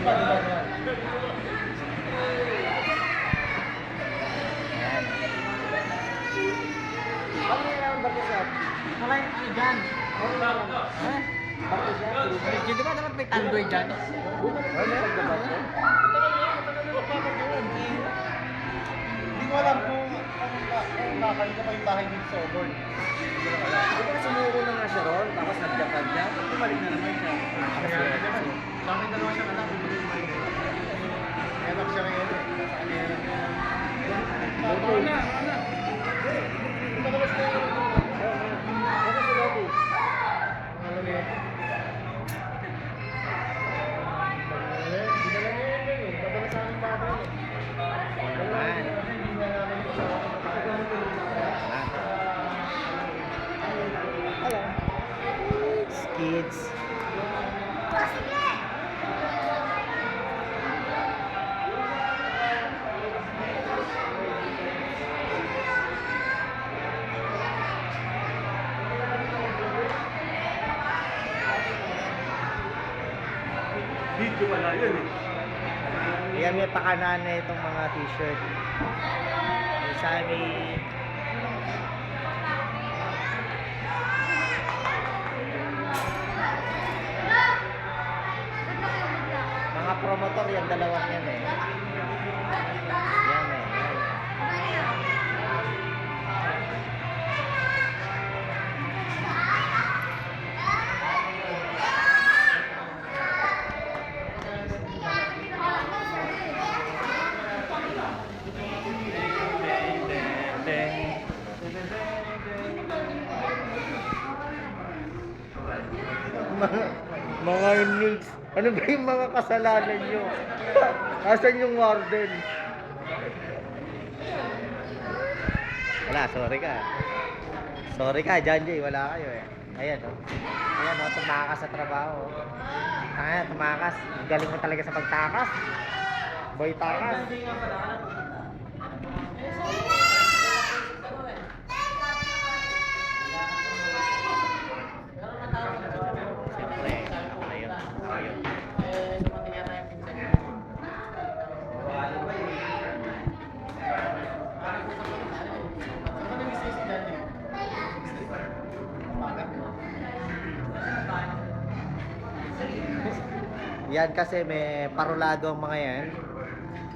Ano yung naman barkisap? Malay, dyan. Ha? Barkisap? Hindi ba dapat may tandoy dyan? Ano yung pagbabarko? Hindi ko alam kung nakakalita pa yung bahay dito sa Obor. Di ba sumuko na nga siya ron, tapos nag-Japan siya? Bumalik na naman siya. Bakit dalawa siyang anak? May anak siya ngayon eh. Nasa kanila lang siya. Wala. Ipalabas na yun. Ano si Lodi? Ano niya? Hindi na lang yun eh. Babala sa aking bata eh. Hindi na namin ito sa Kids. video pala yun eh. Yan may pakanan na itong mga t-shirt. Isa may mga promotor yan, dalawang yan eh. Yan eh. Mga inmates, ano ba yung mga kasalanan nyo? Asan yung warden? Wala, sorry ka. Sorry ka, Janjay, wala kayo eh. Ayan o. Ayan o, tumakas sa trabaho. Ayan, tumakas. Galing mo talaga sa pagtakas. Boy takas. Yan kasi may parolado ang mga yan.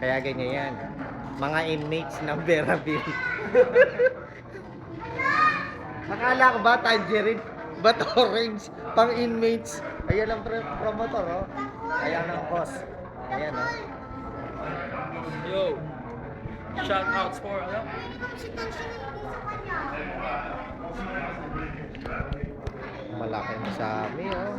Kaya ganyan yan. Mga inmates ng Veraville. Akala ko ba tangerine? Ba't orange? Pang inmates. Ayan ang promotor oh. Ayan ang boss. Ayan oh. Yo. Shout outs for ano? Malaking Sammy oh.